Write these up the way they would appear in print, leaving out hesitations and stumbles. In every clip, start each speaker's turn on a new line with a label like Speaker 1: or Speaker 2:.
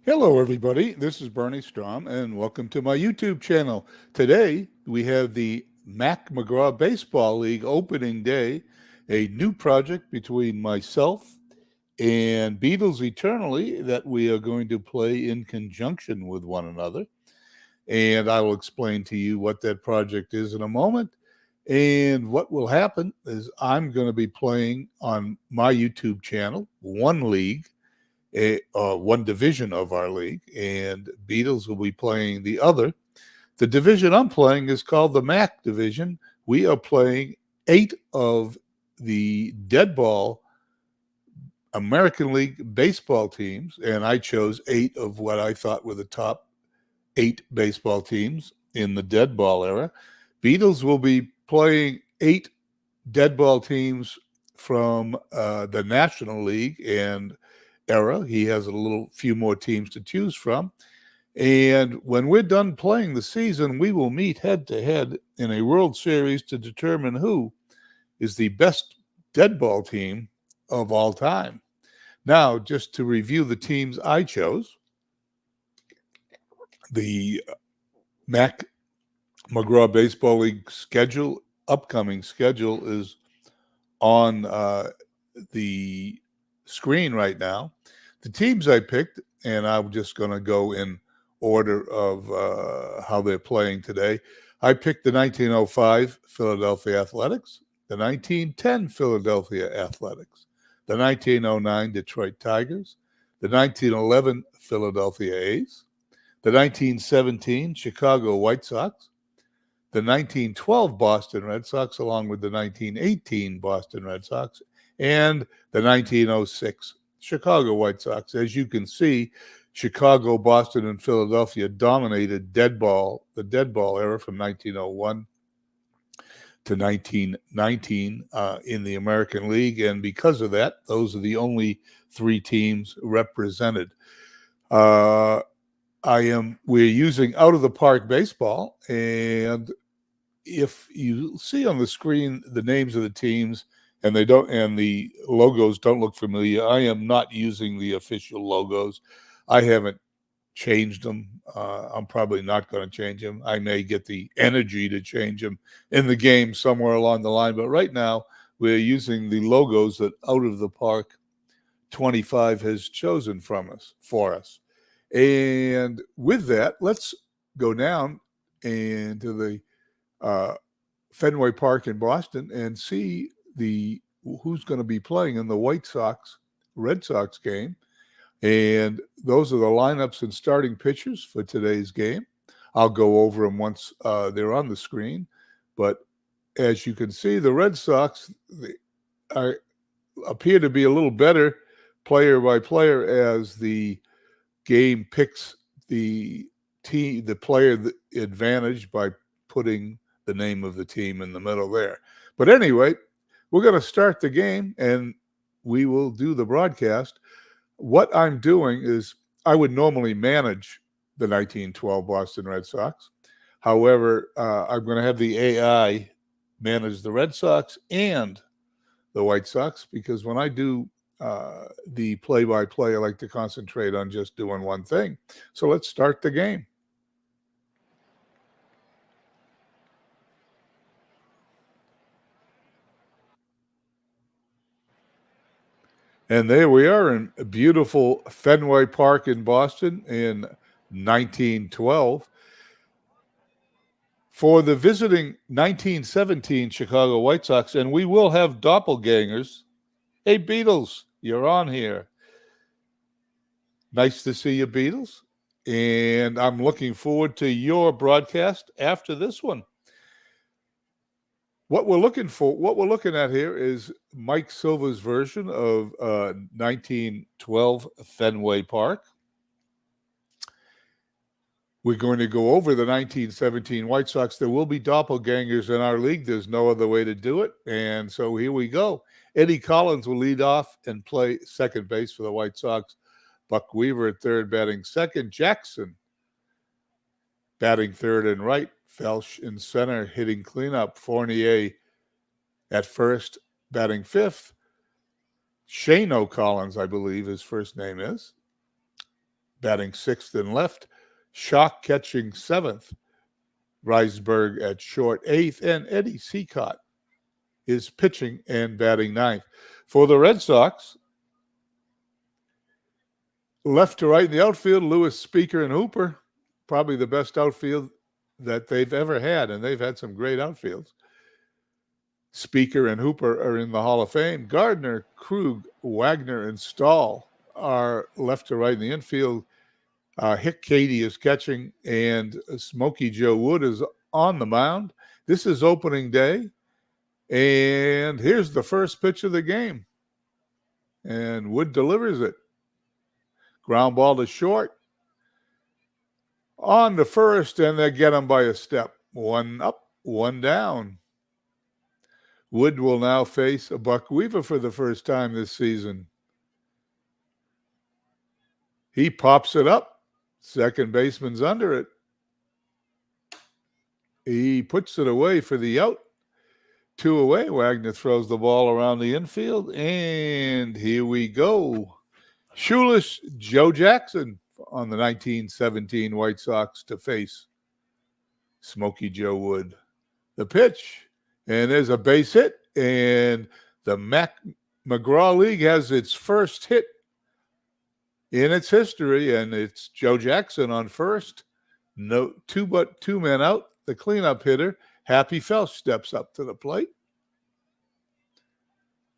Speaker 1: Hello, everybody. This is Bernie Stroum, and welcome to my YouTube channel. Today, we have the Mack-Mcgraw Baseball League opening day, a new project between myself and Beatles Eternally that we are going to play in conjunction with one another. And I will explain to you what that project is in a moment. And what will happen is I'm going to be playing on my YouTube channel, one league one division of our league, and Beatles will be playing the other. The division I'm playing is called the MAC division. We are playing 8 of the dead ball American League baseball teams, and I chose 8 of what I thought were the top 8 baseball teams in the dead ball era. Beatles will be playing 8 dead ball teams from the National League and era. He has a little few more teams to choose from. And when we're done playing the season, we will meet head to head in a World Series to determine who is the best dead ball team of all time. Now, just to review the teams I chose, the Mack-Mcgraw Baseball League upcoming schedule is on the screen right now. The teams I picked, and I'm just going to go in order of how they're playing today. I picked the 1905 Philadelphia Athletics, the 1910 Philadelphia Athletics, the 1909 Detroit Tigers, the 1911 Philadelphia A's, the 1917 Chicago White Sox, the 1912 Boston Red Sox, along with the 1918 Boston Red Sox, and the 1906 Chicago White Sox. As you can see, Chicago, Boston, and Philadelphia dominated the dead ball era from 1901 to 1919 in the American League. And because of that, those are the only 3 teams represented. We're using out of the park baseball, and if you see on the screen the names of the teams and the logos don't look familiar, I am not using the official logos. I haven't changed them. I'm probably not going to change them. I may get the energy to change them in the game somewhere along the line, but right now we're using the logos that Out of the Park 25 has chosen for us. And with that, let's go down into the Fenway Park in Boston and see who's going to be playing in the White Sox Red Sox game. And those are the lineups and starting pitchers for today's game. I'll go over them once they're on the screen. But as you can see, the Red Sox appear to be a little better player by player as the game picks the player advantage by putting the name of the team in the middle there. But anyway, we're going to start the game and we will do the broadcast. What I'm doing is I would normally manage the 1912 Boston Red Sox. However, I'm going to have the AI manage the Red Sox and the White Sox because when I do the play-by-play, I like to concentrate on just doing one thing. So let's start the game. And there we are in beautiful Fenway Park in Boston in 1912. For the visiting 1917 Chicago White Sox, and we will have doppelgangers. Hey, Beatles, you're on here. Nice to see you, Beatles. And I'm looking forward to your broadcast after this one. What we're looking at here is Mike Silva's version of 1912 Fenway Park. We're going to go over the 1917 White Sox. There will be doppelgangers in our league. There's no other way to do it. And so here we go. Eddie Collins will lead off and play second base for the White Sox. Buck Weaver at third, batting second. Jackson batting third and right. Felsch in center, hitting cleanup. Fournier at first, batting fifth. Shane O'Collins, I believe his first name is, batting sixth and left. Schock catching seventh. Reisberg at short eighth. And Eddie Seacott is pitching and batting ninth. For the Red Sox, left to right in the outfield, Lewis, Speaker, and Hooper. Probably the best outfield that they've ever had, and they've had some great outfields. Speaker and Hooper are in the Hall of Fame. Gardner, Krug, Wagner, and Stahl are left to right in the infield. Hick Cady is catching, and Smokey Joe Wood is on the mound. This is opening day, and here's the first pitch of the game. And Wood delivers it. Ground ball to short. On to first, and they get him by a step. One up, one down. Wood will now face Buck Weaver for the first time this season. He pops it up. Second baseman's under it. He puts it away for the out. Two away. Wagner throws the ball around the infield, and here we go. Shoeless Joe Jackson on the 1917 White Sox to face Smokey Joe Wood. The pitch, and there's a base hit, and the Mack-Mcgraw League has its first hit in its history, and it's Joe Jackson on first. No, two men out. The cleanup hitter, Happy Felsch, steps up to the plate.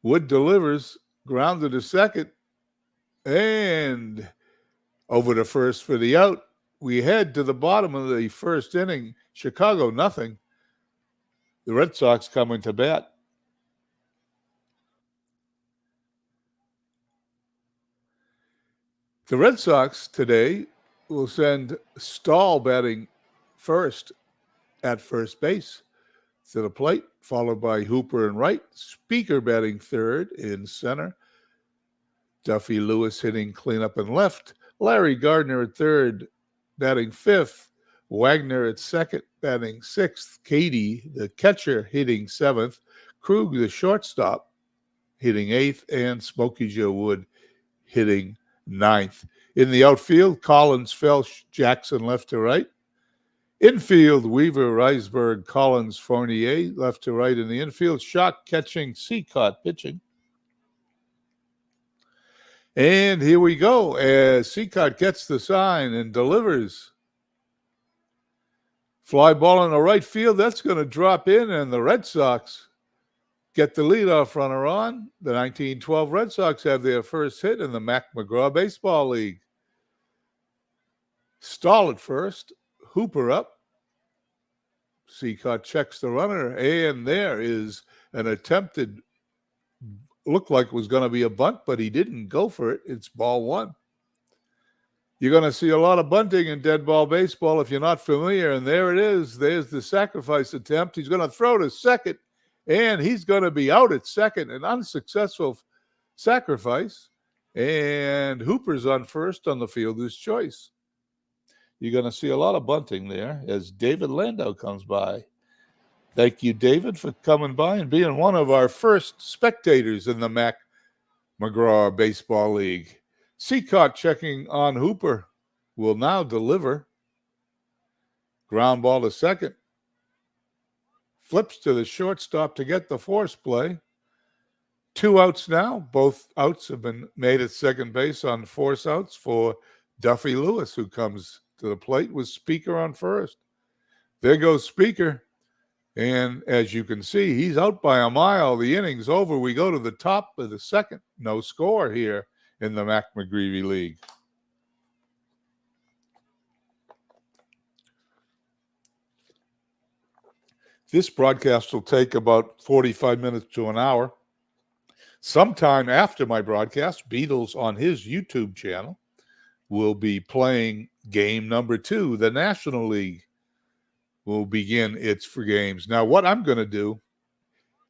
Speaker 1: Wood delivers, grounded to second, and over to first for the out. We head to the bottom of the first inning. Chicago, nothing. The Red Sox coming to bat. The Red Sox today will send Stahl batting first at first base to the plate, followed by Hooper in right, Speaker batting third in center, Duffy Lewis hitting cleanup in left, Larry Gardner at third, batting fifth, Wagner at second, batting sixth, Cady, the catcher, hitting seventh, Krug, the shortstop, hitting eighth, and Smokey Joe Wood hitting ninth. In the outfield, Collins, Felsch, Jackson left to right. Infield, Weaver, Reisberg, Collins, Fournier left to right in the infield. Schock catching, Seacott pitching. And here we go as Seacott gets the sign and delivers. Fly ball in the right field. That's going to drop in, and the Red Sox get the leadoff runner on. The 1912 Red Sox have their first hit in the Mack-Mcgraw Baseball League. Stahl at first. Hooper up. Seacott checks the runner, and there is an attempted, looked like it was going to be a bunt, but he didn't go for it. It's ball one. You're going to see a lot of bunting in dead ball baseball if you're not familiar, and there it is. There's the sacrifice attempt. He's going to throw to second, and he's going to be out at second, an unsuccessful sacrifice, and Hooper's on first on the fielder's choice. You're going to see a lot of bunting there as David Landau comes by. Thank you, David, for coming by and being one of our first spectators in the Mack-Mcgraw Baseball League. Seacott checking on Hooper will now deliver. Ground ball to second. Flips to the shortstop to get the force play. Two outs now. Both outs have been made at second base on force outs for Duffy Lewis, who comes to the plate with Speaker on first. There goes Speaker. And as you can see, he's out by a mile. The inning's over. We go to the top of the second. No score here in the Mack-Mcgraw League. This broadcast will take about 45 minutes to an hour. Sometime after my broadcast, Beatles on his YouTube channel will be playing game number 2. The National League will begin its games. Now, what I'm going to do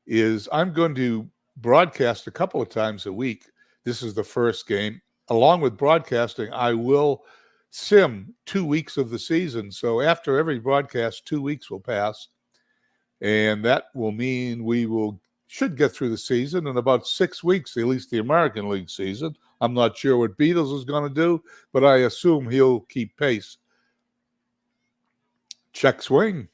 Speaker 1: is I'm going to broadcast a couple of times a week. This is the first game. Along with broadcasting, I will sim 2 weeks of the season. So after every broadcast, 2 weeks will pass. And that will mean we should get through the season in about 6 weeks, at least the American League season. I'm not sure what Beatles is going to do, but I assume he'll keep pace. Check swing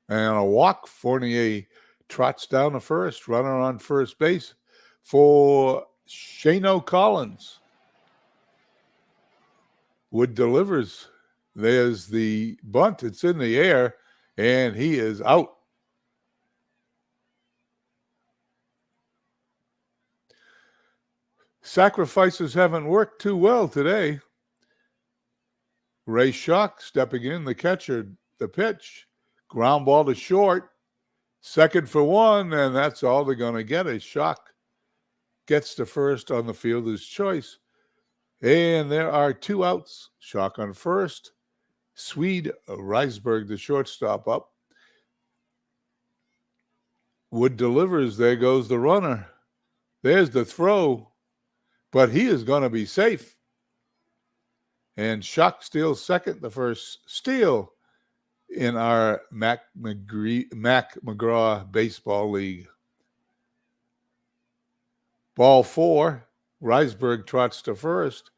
Speaker 1: and a walk. Fournier trots down the first, runner on first base for Shano Collins. Wood delivers. There's the bunt. It's in the air, and he is out. Sacrifices haven't worked too well today. Ray Schock stepping in, the catcher, the pitch. Ground ball to short. Second for one, and that's all they're going to get. As Schock gets to first on the fielder's choice. And there are 2 outs. Schock on first. Swede Reisberg, the shortstop, up. Wood delivers. There goes the runner. There's the throw. But he is going to be safe. And Schock steals second, the first steal in our Mack-Mcgraw Baseball League. Ball 4, Reisberg trots to first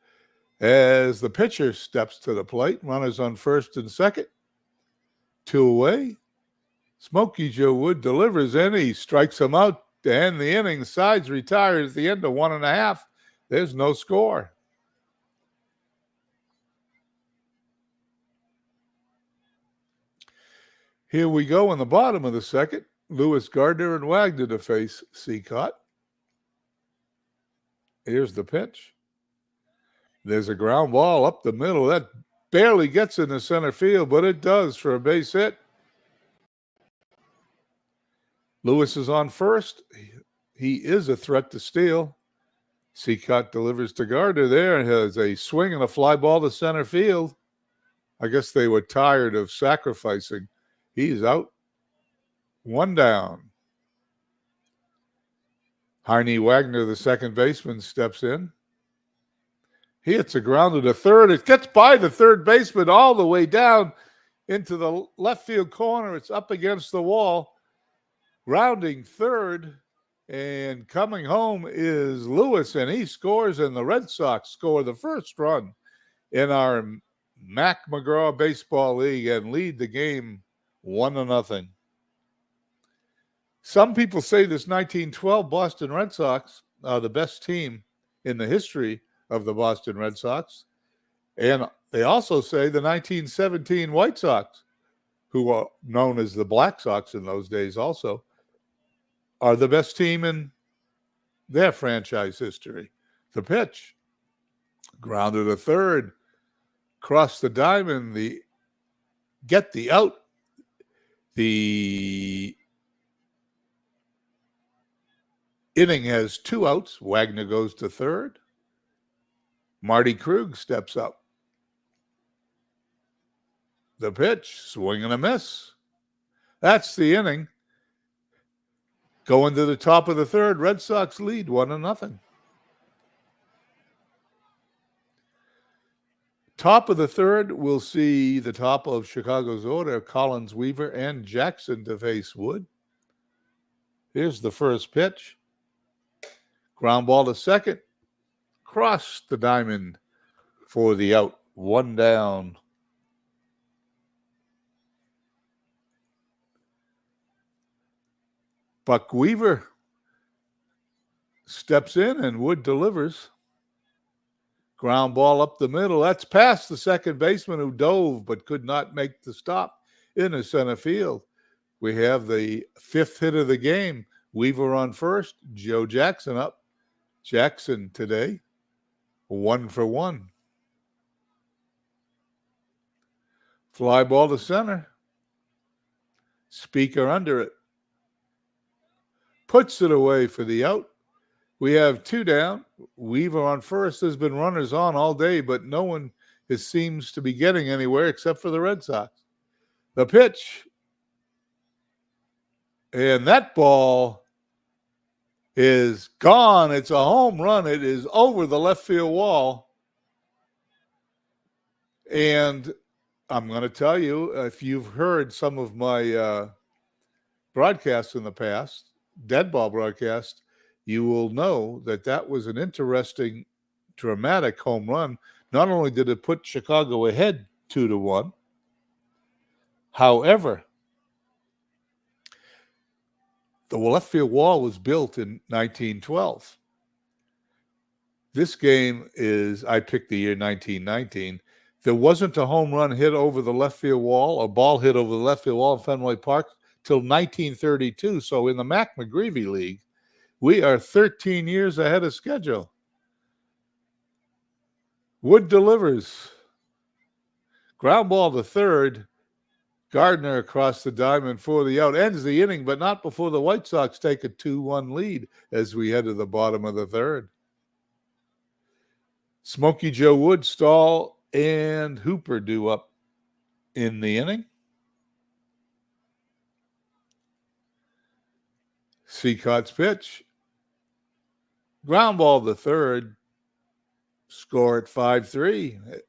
Speaker 1: as the pitcher steps to the plate. Runners on first and second. 2 away. Smokey Joe Wood delivers, and he strikes him out to end the inning. Sides retires at the end of 1.5. There's no score. Here we go in the bottom of the second. Lewis Gardner and Wagner to face Seacott. Here's the pitch. There's a ground ball up the middle. That barely gets into center field, but it does for a base hit. Lewis is on first. He is a threat to steal. Seacott delivers to Gardner there and has a swing and a fly ball to center field. I guess they were tired of sacrificing. He's out. 1 down. Heine Wagner, the second baseman, steps in. He hits a grounder to third. It gets by the third baseman all the way down into the left field corner. It's up against the wall. Rounding third and coming home is Lewis, and he scores, and the Red Sox score the first run in our Mack-Mcgraw Baseball League and lead the game 1-0. Some people say this 1912 Boston Red Sox are the best team in the history of the Boston Red Sox. And they also say the 1917 White Sox, who are known as the Black Sox in those days also, are the best team in their franchise history. The pitch. Grounder to third. Cross the diamond. Get the out. The inning has 2 outs. Wagner goes to third. Marty Krug steps up. The pitch, swing and a miss. That's the inning. Going to the top of the third, Red Sox lead 1-0. Top of the third, we'll see the top of Chicago's order, Collins, Weaver, and Jackson to face Wood. Here's the first pitch. Ground ball to second. Cross the diamond for the out. 1 down. Buck Weaver steps in and Wood delivers. Ground ball up the middle. That's past the second baseman who dove but could not make the stop in the center field. We have the 5th hit of the game. Weaver on first. Joe Jackson up. Jackson today, 1 for 1. Fly ball to center. Speaker under it. Puts it away for the out. We have 2 down. Weaver on first. There's been runners on all day, but no one seems to be getting anywhere except for the Red Sox. The pitch. And that ball is gone. It's a home run. It is over the left field wall. And I'm going to tell you, if you've heard some of my broadcasts in the past, dead ball broadcast, you will know that was an interesting dramatic home run. Not only did it put Chicago ahead 2-1, however, the left field wall was built in 1912. This game I picked the year 1919. There wasn't a home run hit over the left field wall, a ball hit over the left field wall in Fenway Park till 1932. So in the Mack-Mcgraw League, we are 13 years ahead of schedule. Wood delivers. Ground ball to third. Gardner across the diamond for the out. Ends the inning, but not before the White Sox take a 2-1 lead as we head to the bottom of the third. Smokey Joe Wood, Stahl, and Hooper due up in the inning. Seacott's pitch. Ground ball to third. Score at 5-3.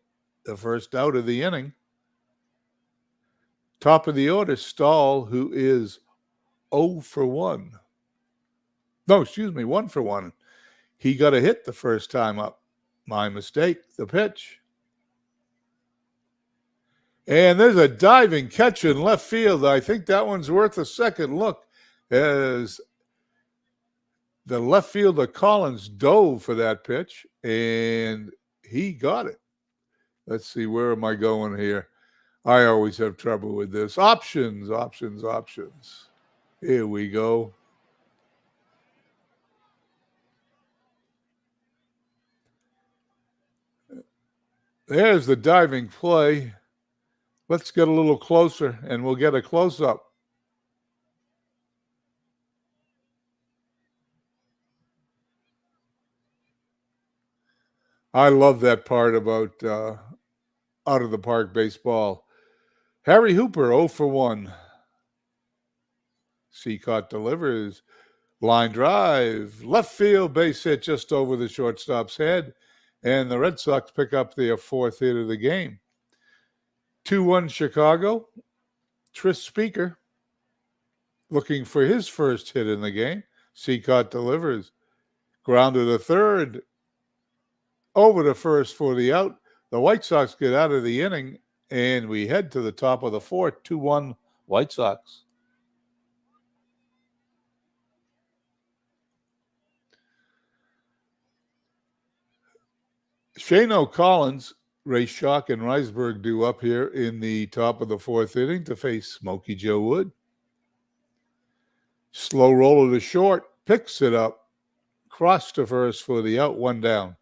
Speaker 1: The first out of the inning. Top of the order, Stahl, who is 0 for 1. No, excuse me, 1 for 1. He got a hit the first time up. My mistake. The pitch. And there's a diving catch in left field. I think that one's worth a second look as the left fielder Collins dove for that pitch, and he got it. Let's see, where am I going here? I always have trouble with this. Options. Here we go. There's the diving play. Let's get a little closer, and we'll get a close-up. I love that part about out of the park baseball. Harry Hooper, 0 for 1. Seacott delivers. Line drive. Left field base hit just over the shortstop's head. And the Red Sox pick up their fourth hit of the game. 2-1 Chicago. Tris Speaker looking for his first hit in the game. Seacott delivers. Grounded to third. Over to first for the out. The White Sox get out of the inning, and we head to the top of the fourth, 2-1 White Sox. Shano Collins, Ray Schock, and Reisberg due up here in the top of the fourth inning to face Smokey Joe Wood. Slow roller to short, picks it up, cross to first for the out, 1 down.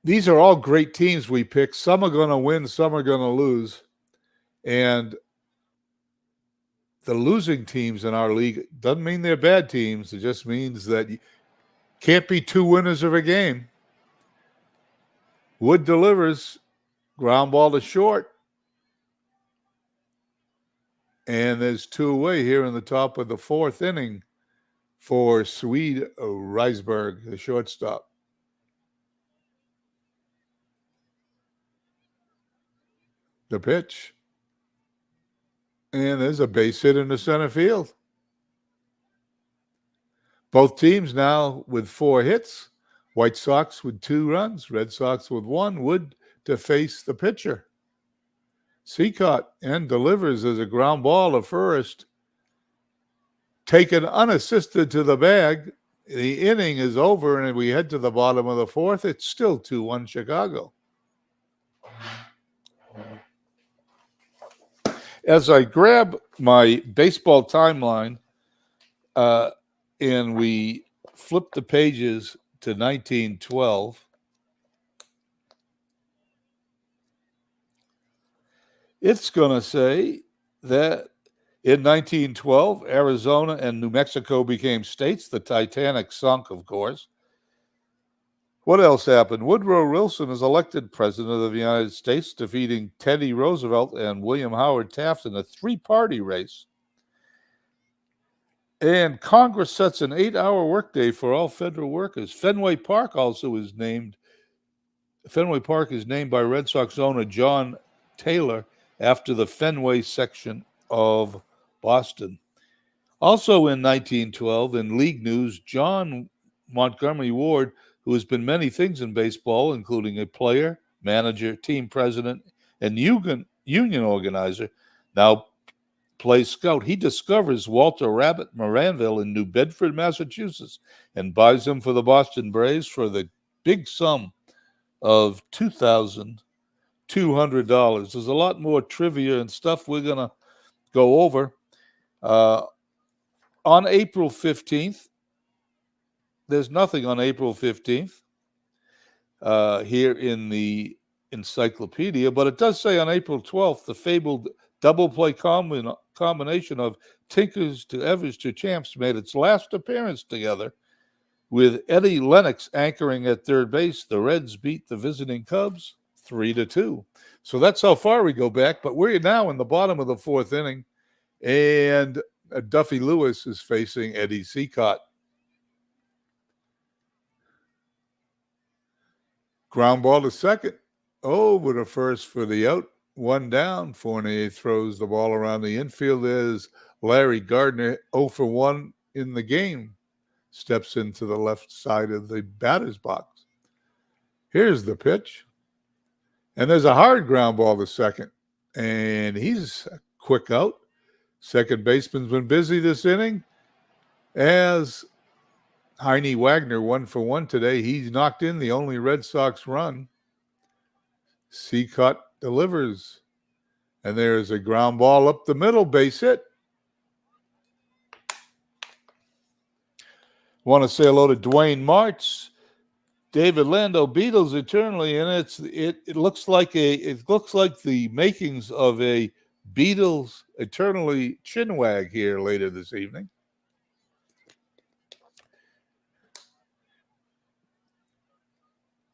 Speaker 1: These are all great teams we pick. Some are going to win, some are going to lose. And the losing teams in our league doesn't mean they're bad teams. It just means that you can't be 2 winners of a game. Wood delivers. Ground ball to short. And there's 2 away here in the top of the fourth inning for Swede Reisberg, the shortstop. The pitch. And there's a base hit into center field. Both teams now with 4 hits. White Sox with 2 runs. Red Sox with 1. Wood to face the pitcher. Seacott and delivers as a ground ball to first. Taken unassisted to the bag. The inning is over, and we head to the bottom of the fourth. It's still 2-1 Chicago. As I grab my baseball timeline and we flip the pages to 1912, it's going to say that in 1912, Arizona and New Mexico became states. The Titanic sunk, of course. What else happened? Woodrow Wilson is elected president of the United States, defeating Teddy Roosevelt and William Howard Taft in a 3-party race. And Congress sets an 8-hour workday for all federal workers. Fenway Park also is named. Fenway Park is named by Red Sox owner John Taylor after the Fenway section of Boston. Also in 1912, in league news, John Montgomery Ward, who has been many things in baseball, including a player, manager, team president, and union organizer, now plays scout. He discovers Walter Rabbit Moranville in New Bedford, Massachusetts, and buys him for the Boston Braves for the big sum of $2,200. There's a lot more trivia and stuff we're going to go over. On April 15th, there's nothing on April 15th here in the encyclopedia, but it does say on April 12th, the fabled double play combination of Tinkers to Evers to Champs made its last appearance together, with Eddie Lennox anchoring at third base. The Reds beat the visiting Cubs 3-2. So that's how far we go back, but we're now in the bottom of the fourth inning, and Duffy Lewis is facing Eddie Seacott. Ground ball to second. Over to first for the out. One down. Fournier throws the ball around the infield as Larry Gardner, 0 for 1 in the game, steps into the left side of the batter's box. Here's the pitch. And there's a hard ground ball to second. And he's a quick out. Second baseman's been busy this inning as Heine Wagner, 1 for 1 today. He's knocked in the only Red Sox run. Seacott delivers. And there's a ground ball up the middle, base hit. Want to say hello to Dwayne Martz, David Lando, Beatles eternally, and it looks like the makings of a Beatles eternally chinwag here later this evening.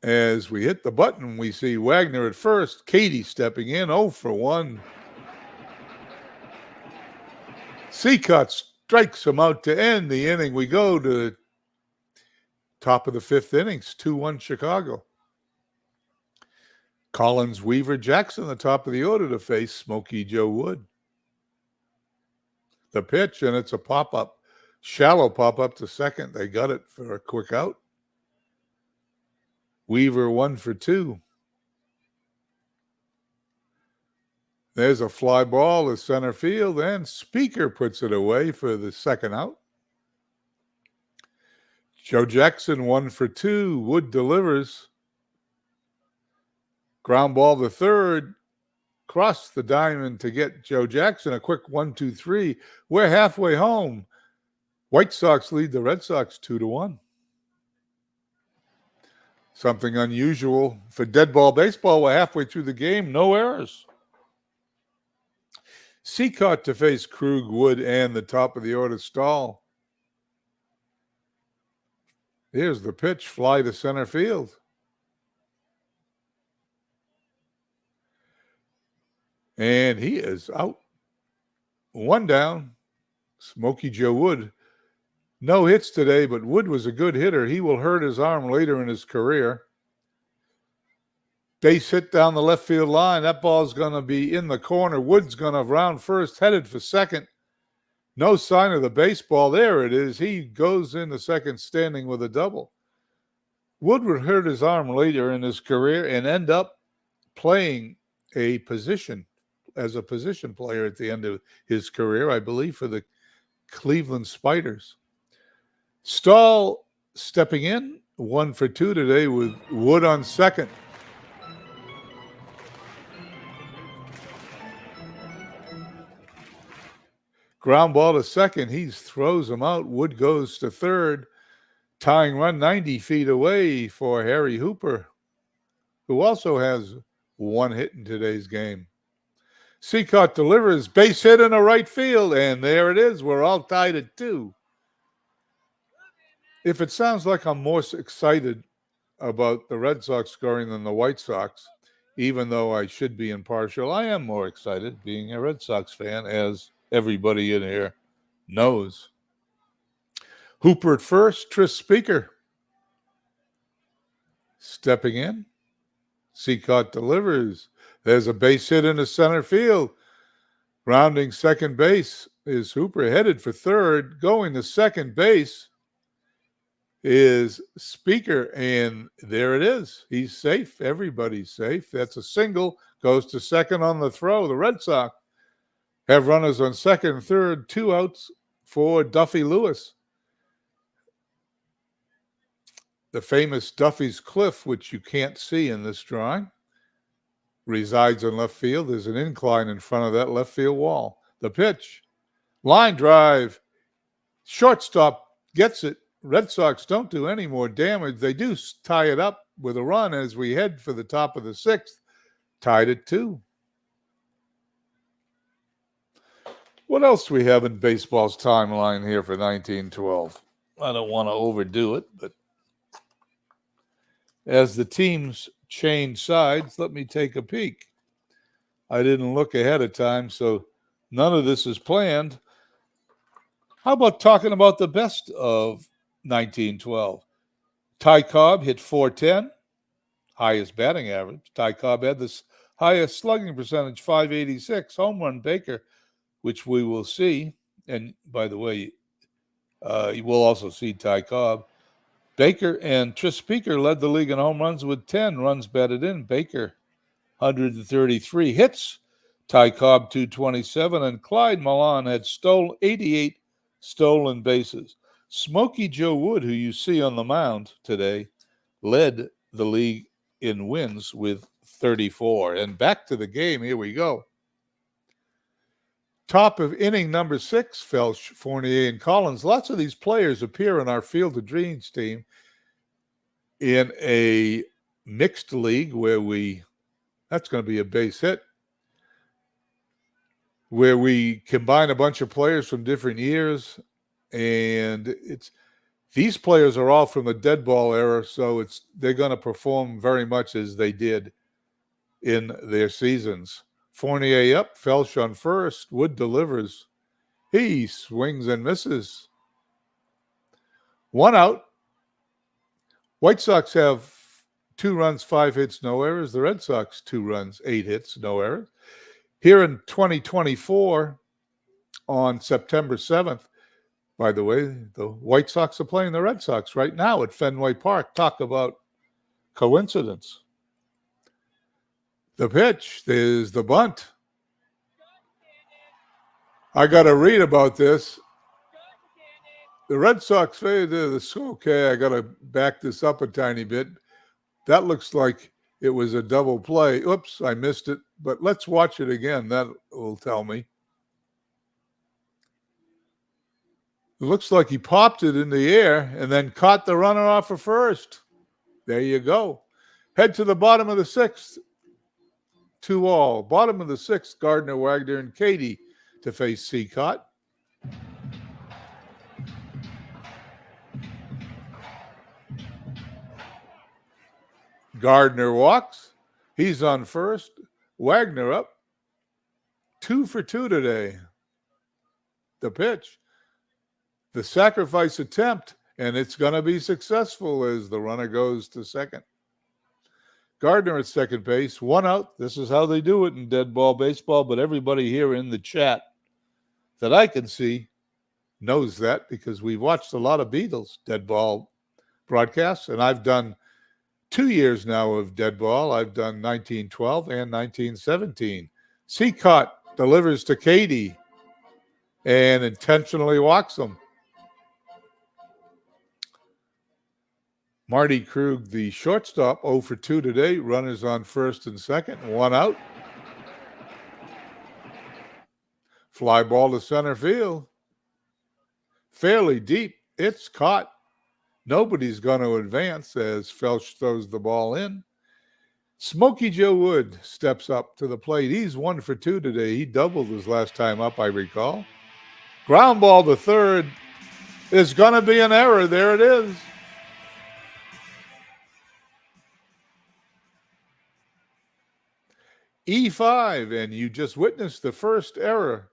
Speaker 1: As we hit the button, we see Wagner at first, Katie stepping in, 0 for 1. Seacott strikes him out to end the inning. We go to top of the fifth innings, 2-1 Chicago. Collins, Weaver, Jackson, the top of the order to face Smokey Joe Wood. The pitch, and it's a pop-up, shallow pop-up to second. They got it for a quick out. Weaver 1 for 2. There's a fly ball to center field, and Speaker puts it away for the second out. Joe Jackson 1 for 2. Wood delivers. Ground ball to third. Cross the diamond to get Joe Jackson. A quick 1-2-3. We're halfway home. White Sox lead the Red Sox 2-1. Something unusual for dead ball baseball. We're halfway through the game. No errors. Seacott to face Krug, Wood, and the top of the order Stahl. Here's the pitch. Fly to center field. And he is out. One down. Smokey Joe Wood. No hits today, but Wood was a good hitter. He will hurt his arm later in his career. Base hit down the left field line. That ball's going to be in the corner. Wood's going to round first, headed for second. No sign of the baseball. There it is. He goes into second standing with a double. Wood would hurt his arm later in his career and end up playing a position as a position player at the end of his career, I believe, for the Cleveland Spiders. Stahl stepping in, 1 for 2 today with Wood on second. Ground ball to second. He throws him out. Wood goes to third. Tying run 90 feet away for Harry Hooper, who also has 1 hit in today's game. Seacott delivers, base hit in the right field, and there it is. We're all tied at 2. If it sounds like I'm more excited about the Red Sox scoring than the White Sox, even though I should be impartial, I am more excited being a Red Sox fan, as everybody in here knows. Hooper at first, Tris Speaker stepping in. Seacott delivers. There's a base hit into center field. Rounding second base is Hooper, headed for third. Going to second base is Speaker, and there it is. He's safe. Everybody's safe. That's a single. Goes to second on the throw. The Red Sox have runners on second and third, 2 outs for Duffy Lewis. The famous Duffy's Cliff, which you can't see in this drawing, resides in left field. There's an incline in front of that left field wall. The pitch, line drive, shortstop gets it. Red Sox don't do any more damage. They do tie it up with a run as we head for the top of the 6th. Tied at 2. What else do we have in baseball's timeline here for 1912? I don't want to overdo it, but as the teams change sides, let me take a peek. I didn't look ahead of time, so none of this is planned. How about talking about the best of 1912? Ty Cobb hit .410, highest batting average. Ty Cobb had the highest slugging percentage, .586. Home run Baker, which we will see. And by the way, you will also see Ty Cobb. Baker and Tris Speaker led the league in home runs with 10 runs batted in. Baker, 133 hits. Ty Cobb, 227. And Clyde Milan had 88 stolen bases. Smokey Joe Wood, who you see on the mound today, led the league in wins with 34. And back to the game. Here we go. Top of inning number 6, Felsch, Fournier, and Collins. Lots of these players appear in our Field of Dreams team in a mixed league where that's going to be a base hit, where we combine a bunch of players from different years. And these players are all from the dead ball era, so they're going to perform very much as they did in their seasons. Fournier up, Felsch on first. Wood delivers. He swings and misses. 1 out. White Sox have 2 runs, 5 hits, no errors. The Red Sox 2 runs, 8 hits, no errors. Here in 2024, on September 7th, by the way, the White Sox are playing the Red Sox right now at Fenway Park. Talk about coincidence. The pitch, there's the bunt. I got to read about this. The Red Sox, okay, I got to back this up a tiny bit. That looks like it was a double play. Oops, I missed it. But let's watch it again. That will tell me. It looks like he popped it in the air and then caught the runner off of first. There you go. Head to the bottom of the 6th. 2 all. Bottom of the 6th, Gardner, Wagner, and Katie to face Seacott. Gardner walks. He's on first. Wagner up. 2 for 2 today. The pitch. The sacrifice attempt, and it's going to be successful as the runner goes to second. Gardner at second base, 1 out. This is how they do it in dead ball baseball, but everybody here in the chat that I can see knows that because we've watched a lot of Beatles dead ball broadcasts, and I've done 2 years now of dead ball. I've done 1912 and 1917. Seacott delivers to Katie and intentionally walks him. Marty Krug, the shortstop, 0 for 2 today. Runners on first and second, 1 out. Fly ball to center field. Fairly deep. It's caught. Nobody's going to advance as Felsch throws the ball in. Smokey Joe Wood steps up to the plate. He's 1 for 2 today. He doubled his last time up, I recall. Ground ball to third. There's going to be an error. There it is. E5, and you just witnessed the first error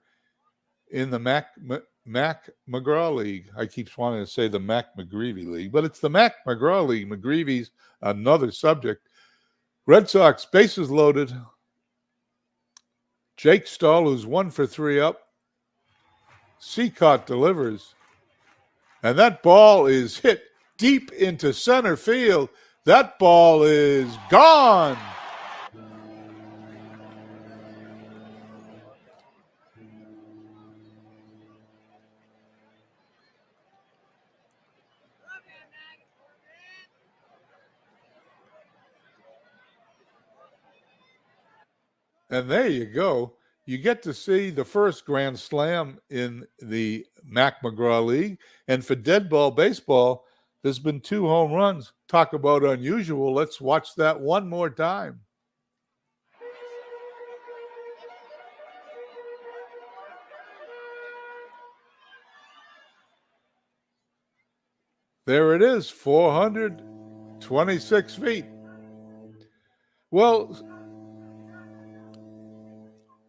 Speaker 1: in the Mack-Mcgraw League. I keep wanting to say the Mack-McGreevy League, but it's the Mack-Mcgraw League. McGreevy's another subject. Red Sox, bases loaded. Jake Stahl, who's 1 for 3 up. Seacott delivers. And that ball is hit deep into center field. That ball is gone. And there you go. You get to see the first grand slam in the Mack-Mcgraw League. And for dead ball baseball, there's been 2 home runs. Talk about unusual. Let's watch that one more time. There it is, 426 feet. Well,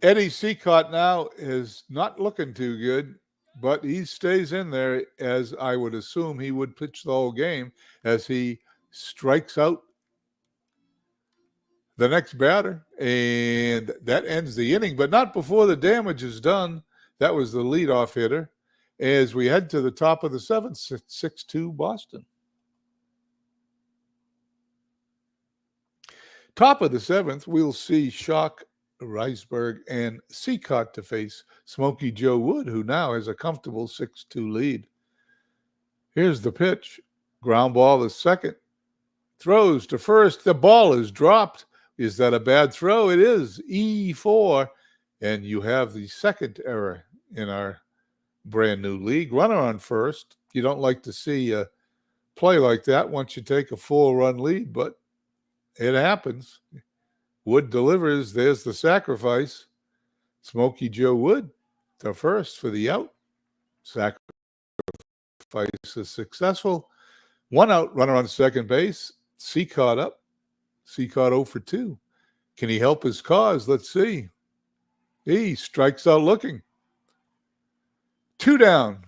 Speaker 1: Eddie Seacott now is not looking too good, but he stays in there, as I would assume he would pitch the whole game, as he strikes out the next batter, and that ends the inning, but not before the damage is done. That was the leadoff hitter. As we head to the top of the 7th, 6-2 Boston. Top of the 7th, we'll see Schock, Reisberg, and Seacott to face Smokey Joe Wood, who now has a comfortable 6-2 lead. Here's the pitch. Ground ball is second. Throws to first. The ball is dropped. Is that a bad throw? It is. E4. And you have the second error in our brand new league. Runner on first. You don't like to see a play like that once you take a 4-run lead, but it happens. Wood delivers. There's the sacrifice. Smokey Joe Wood to first for the out. Sacrifice is successful. 1 out, runner on second base. Seacott up. Seacott 0 for 2. Can he help his cause? Let's see. He strikes out looking. 2 down.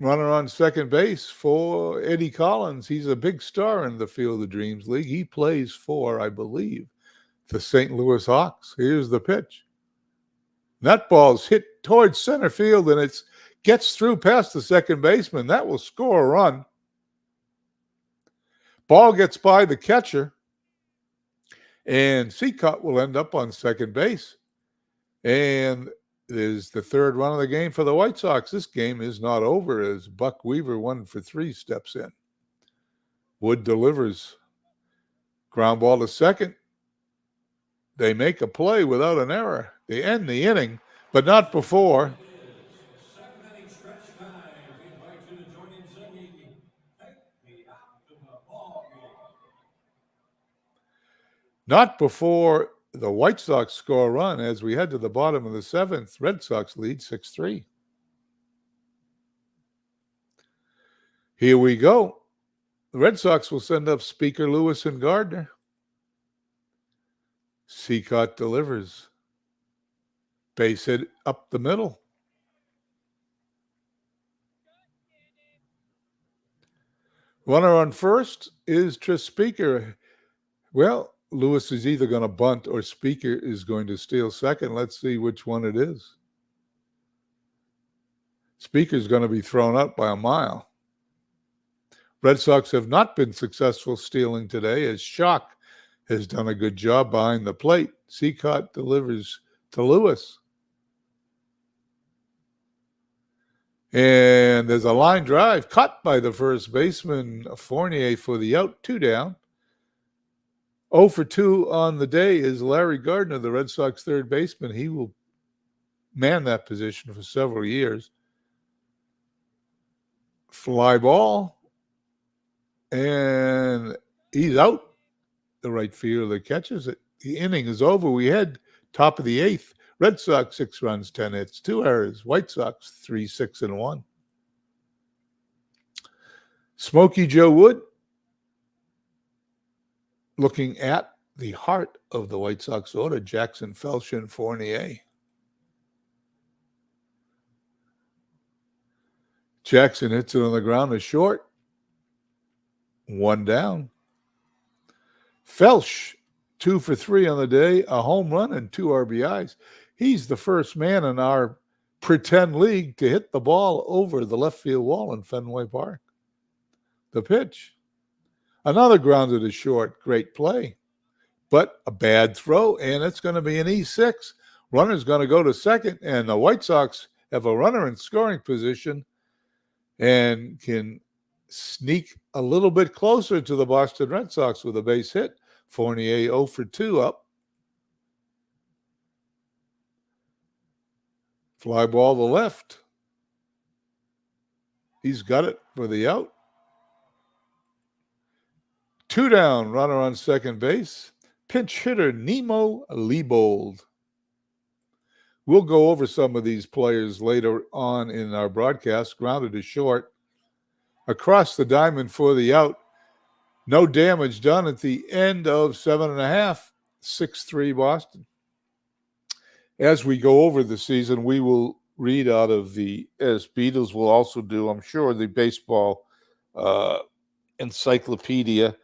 Speaker 1: Runner on second base for Eddie Collins. He's a big star in the Field of Dreams League. He plays for, I believe, the St. Louis Hawks. Here's the pitch. That ball's hit towards center field, and it gets through past the second baseman. That will score a run. Ball gets by the catcher, and Seacott will end up on second base. And there's the 3rd run of the game for the White Sox. This game is not over as Buck Weaver, 1 for 3, steps in. Wood delivers. Ground ball to second. They make a play without an error. They end the inning, but not before. Not before the White Sox score a run as we head to the bottom of the 7th. Red Sox lead 6-3. Here we go. The Red Sox will send up Speaker, Lewis, and Gardner. Seacott delivers. Base hit up the middle. Runner on first is Speaker. Well, Lewis is either going to bunt or Speaker is going to steal second. Let's see which one it is. Speaker's going to be thrown out by a mile. Red Sox have not been successful stealing today, as Schock has done a good job behind the plate. Seacott delivers to Lewis. And there's a line drive cut by the first baseman, Fournier, for the out. 2 down. 0 for 2 on the day is Larry Gardner, the Red Sox third baseman. He will man that position for several years. Fly ball. And he's out. The right fielder catches it. The inning is over. We head top of the 8th. Red Sox 6 runs, 10 hits, 2 errors. White Sox 3-6-1. Smokey Joe Wood, looking at the heart of the White Sox order, Jackson, Felsch, and Fournier. Jackson hits it on the ground, is short. 1 down. Felsch, 2 for 3 on the day, a home run and 2 RBIs. He's the first man in our pretend league to hit the ball over the left field wall in Fenway Park. The pitch. Another grounded to short. Great play. But a bad throw, and it's going to be an E6. Runner's going to go to second, and the White Sox have a runner in scoring position and can sneak a little bit closer to the Boston Red Sox with a base hit. Fournier 0 for 2 up. Fly ball to left. He's got it for the out. 2 down, runner on second base. Pinch hitter Nemo Leibold. We'll go over some of these players later on in our broadcast. Grounded to short. Across the diamond for the out. No damage done at the end of 7.5. 6-3 Boston. As we go over the season, we will read out of as Beatles will also do, I'm sure, the baseball encyclopedia.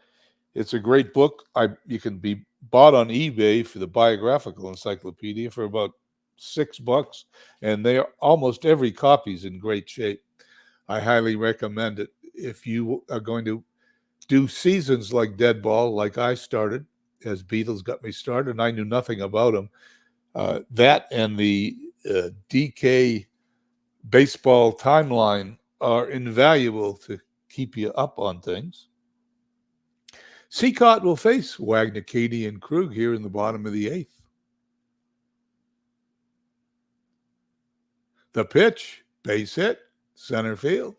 Speaker 1: It's a great book. You can be bought on eBay for the biographical encyclopedia for about $6, and they are almost every copy's in great shape. I highly recommend it. If you are going to do seasons like Dead Ball, like I started, as Beatles got me started, and I knew nothing about them, that and the DK baseball timeline are invaluable to keep you up on things. Seacott will face Wagner, Katie, and Krug here in the bottom of the 8th. The pitch, base hit, center field.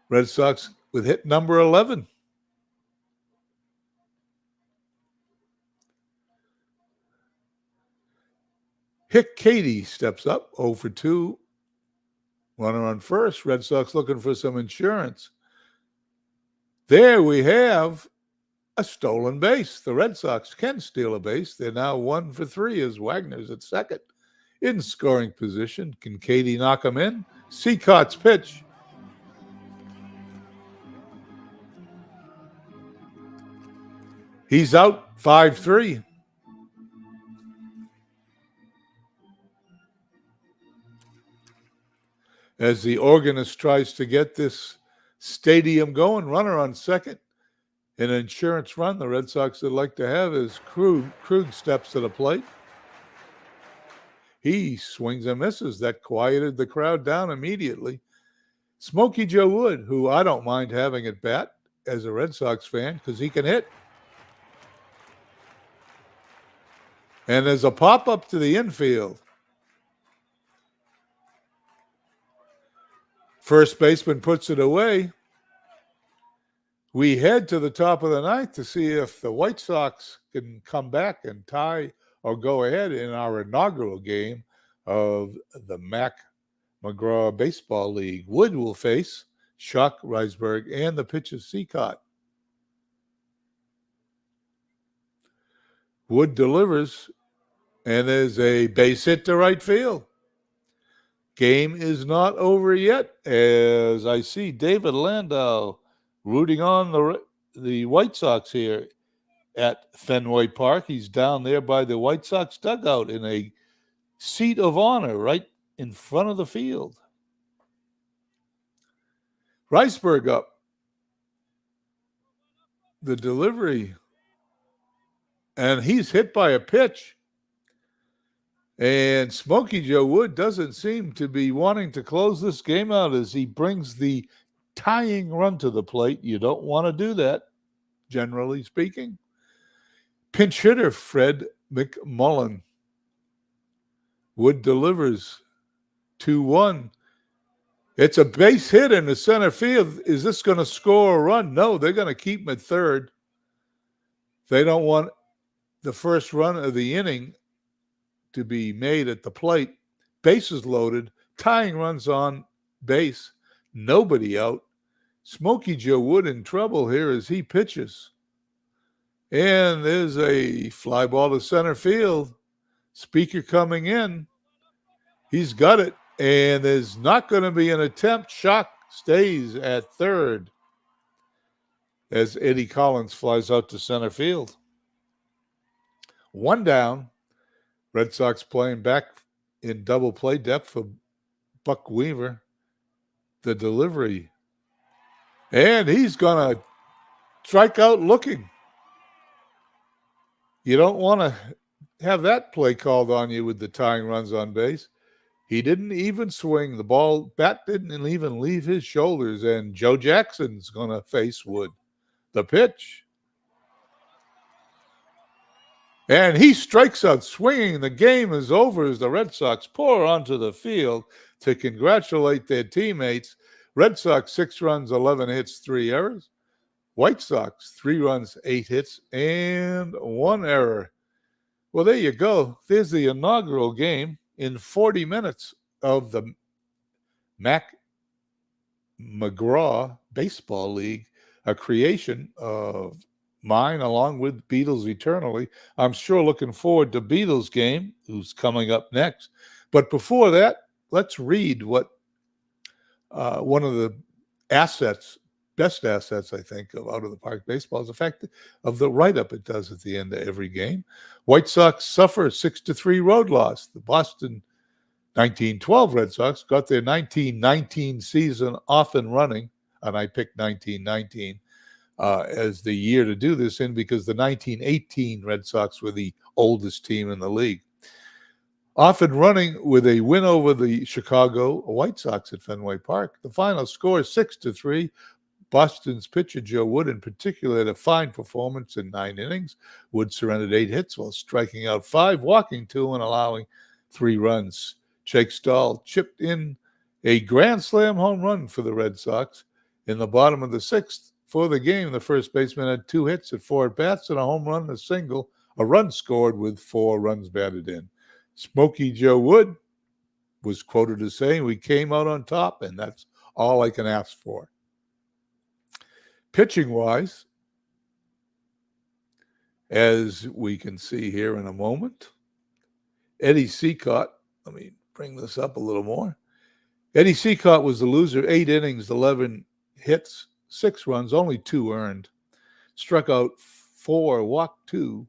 Speaker 1: Red Sox with hit number 11. Hick Katie steps up, 0 for 2. Runner on first. Red Sox looking for some insurance. There we have a stolen base. The Red Sox can steal a base. They're now 1 for 3 as Wagner's at second. In scoring position, can Katie knock him in? Seacott's pitch. He's out 5-3. As the organist tries to get this stadium going, runner on second. An insurance run the Red Sox would like to have as Krug steps to the plate. He swings and misses. That quieted the crowd down immediately. Smokey Joe Wood, who I don't mind having at bat as a Red Sox fan because he can hit. And there's a pop-up to the infield. First baseman puts it away. We head to the top of the ninth to see if the White Sox can come back and tie or go ahead in our inaugural game of the Mack-Mcgraw Baseball League. Wood will face Schuck, Reisberg, and the pitcher Seacott. Wood delivers, and there's a base hit to right field. Game is not over yet, as I see David Landau rooting on the White Sox here at Fenway Park. He's down there by the White Sox dugout in a seat of honor right in front of the field. Reisberg up. The delivery. And he's hit by a pitch. And Smokey Joe Wood doesn't seem to be wanting to close this game out as he brings the tying run to the plate. You don't want to do that, generally speaking. Pinch hitter Fred McMullen. Wood delivers 2-1. It's a base hit in the center field. Is this going to score a run? No, they're going to keep him at third. They don't want the first run of the inning to be made at the plate. Bases loaded. Tying runs on base. Nobody out. Smokey Joe Wood in trouble here as he pitches. And there's a fly ball to center field. Speaker coming in. He's got it. And there's not going to be an attempt. Schuck stays at third as Eddie Collins flies out to center field. 1 down. Red Sox playing back in double play depth for Buck Weaver. The delivery. And he's going to strikeout looking. You don't want to have that play called on you with the tying runs on base. He didn't even swing. The bat didn't even leave his shoulders, and Joe Jackson's going to face Wood. The pitch. And he strikes out swinging. The game is over as the Red Sox pour onto the field to congratulate their teammates. Red Sox, 6 runs, 11 hits, 3 errors. White Sox, 3 runs, 8 hits, and 1 error. Well, there you go. There's the inaugural game in 40 minutes of the Mack-Mcgraw Baseball League, a creation of mine along with Beatles Eternally. I'm sure looking forward to Beatles game, who's coming up next. But before that, let's read what one of the best assets, I think, of Out of the Park Baseball is the fact of the write-up it does at the end of every game. White Sox suffer a 6-3 road loss. The Boston 1912 Red Sox got their 1919 season off and running, and I picked 1919 as the year to do this in because the 1918 Red Sox were the oldest team in the league. Off and running with a win over the Chicago White Sox at Fenway Park. The final score is 6-3. Boston's pitcher Joe Wood, in particular, had a fine performance in 9 innings. Wood surrendered 8 hits while striking out 5, walking 2, and allowing 3 runs. Jake Stahl chipped in a grand slam home run for the Red Sox. In the bottom of the 6th for the game, the first baseman had 2 hits at 4 at-bats and a home run and a single. A run scored with 4 runs batted in. Smokey Joe Wood was quoted as saying, "We came out on top, and that's all I can ask for." Pitching-wise, as we can see here in a moment, Eddie Seacott, let me bring this up a little more. Eddie Seacott was the loser, 8 innings, 11 hits, 6 runs, only 2 earned. Struck out 4, walked 2.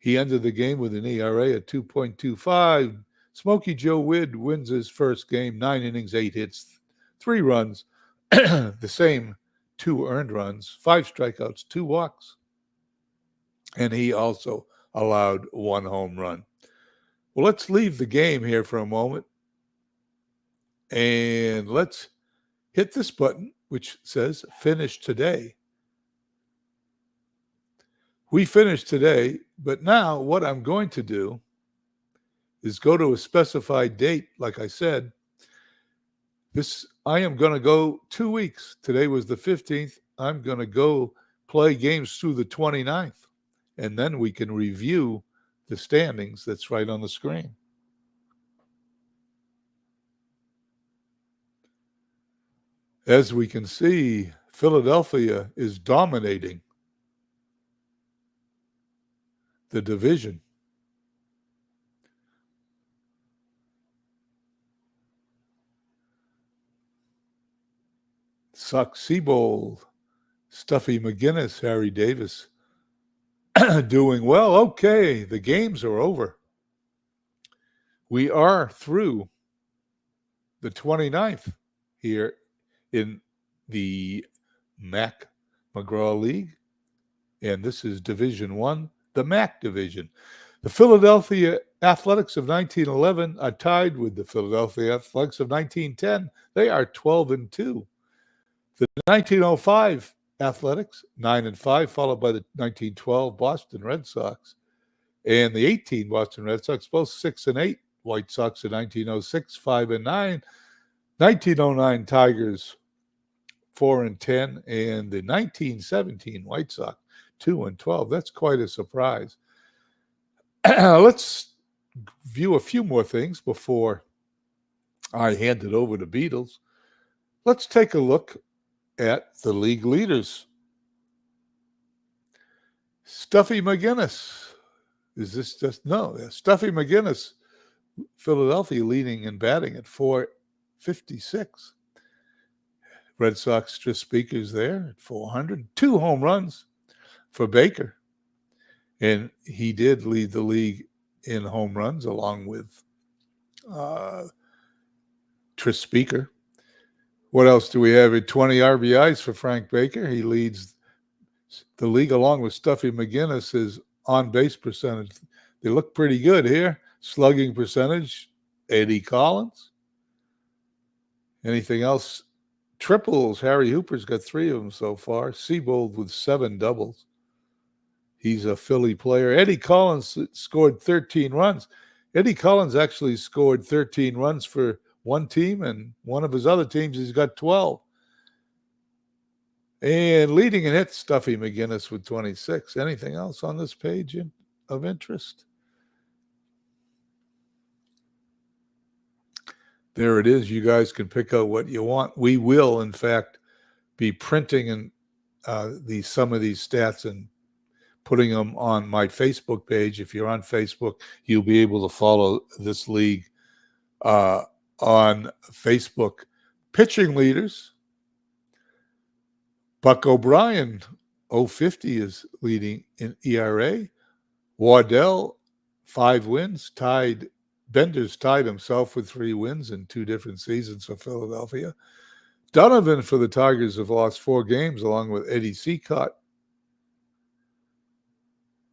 Speaker 1: He ended the game with an ERA at 2.25. Smokey Joe Wood wins his first game, 9 innings, 8 hits, 3 runs, the same 2 earned runs, 5 strikeouts, 2 walks. And he also allowed 1 home run. Well, let's leave the game here for a moment. And let's hit this button, which says Finish Today. We finished today, but now what I'm going to do is go to a specified date. Like I said, I am going to go 2 weeks. Today was the 15th. I'm going to go play games through the 29th, and then we can review the standings that's right on the screen. As we can see, Philadelphia is dominating the division. Sox-Sebold, Stuffy McGinnis, Harry Davis doing well. Okay, the games are over. We are through the 29th here in the Mack-Mcgraw League, and this is Division 1, the MAC division. The Philadelphia Athletics of 1911 are tied with the Philadelphia Athletics of 1910. They are 12-2. The 1905 Athletics, 9-5, followed by the 1912 Boston Red Sox, and the 18 Boston Red Sox, both 6-8. White Sox in 1906, 5-9. 1909 Tigers, 4-10, and the 1917 White Sox, 2-12. That's quite a surprise. Let's view a few more things before I hand it over to Beatles. Let's take a look at the league leaders. Stuffy McGinnis. Is this just? No. Stuffy McGinnis, Philadelphia leading in batting at 456. Red Sox just speakers there at 400. 2 home runs for Baker. And he did lead the league in home runs along with Tris Speaker. What else do we have? 20 RBIs for Frank Baker. He leads The league, along with Stuffy McGinnis, is on-base percentage. They look pretty good here. Slugging percentage, Eddie Collins. Anything else? Triples, Harry Hooper's got 3 of them so far. Seabold with 7 doubles. He's a Philly player. Eddie Collins scored 13 runs. Eddie Collins actually scored 13 runs for one team, and one of his other teams, he's got 12. And leading in hits, Stuffy McGinnis with 26. Anything else on this page of interest? There it is. You guys can pick out what you want. We will, in fact, be printing some of these stats and putting them on my Facebook page. If you're on Facebook, you'll be able to follow this league on Facebook. Pitching leaders, Buck O'Brien, 050 is leading in ERA. Waddell, 5 wins, tied. Bender's tied himself with 3 wins in 2 different seasons for Philadelphia. Donovan for the Tigers have lost 4 games, along with Eddie Seacott.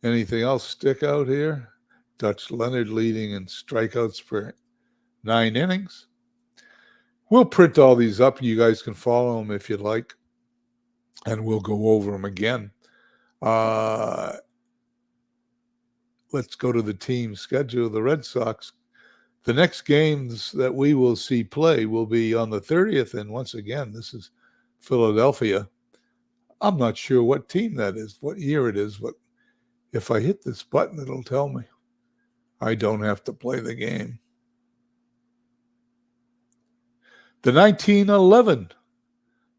Speaker 1: Anything else stick out here? Dutch Leonard leading in strikeouts per 9 innings. We'll print all these up. You guys can follow them if you'd like, and we'll go over them again. Let's go to the team schedule. The Red Sox, the next games that we will see play will be on the 30th, and once again, this is Philadelphia. I'm not sure what team that is, what year it is, but if I hit this button, it'll tell me. I don't have to play the game. The 1911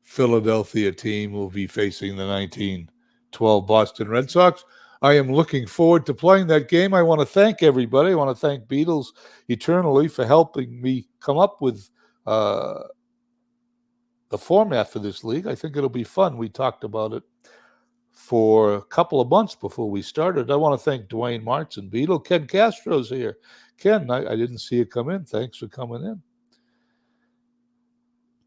Speaker 1: Philadelphia team will be facing the 1912 Boston Red Sox. I am looking forward to playing that game. I want to thank everybody. I want to thank Beatles eternally for helping me come up with the format for this league. I think it'll be fun. We talked about it for a couple of months before we started. I want to thank Dwayne Martz and Beetle. Ken Castro's here. Ken, I didn't see you come in. Thanks for coming in.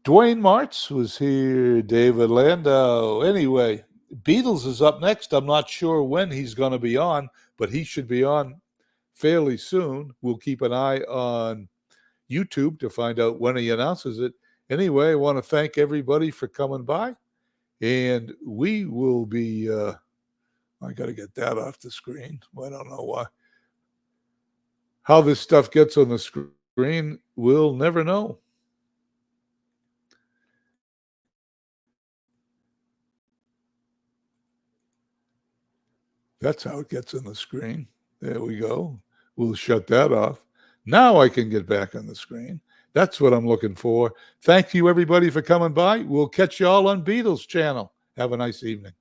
Speaker 1: Dwayne Martz was here. David Landau. Anyway, Beatles is up next. I'm not sure when he's going to be on, but he should be on fairly soon. We'll keep an eye on YouTube to find out when he announces it. Anyway, I want to thank everybody for coming by. And we will be, I got to get that off the screen. I don't know why. How this stuff gets on the screen, we'll never know. That's how it gets on the screen. There we go. We'll shut that off. Now I can get back on the screen. That's what I'm looking for. Thank you, everybody, for coming by. We'll catch you all on Beatles channel. Have a nice evening.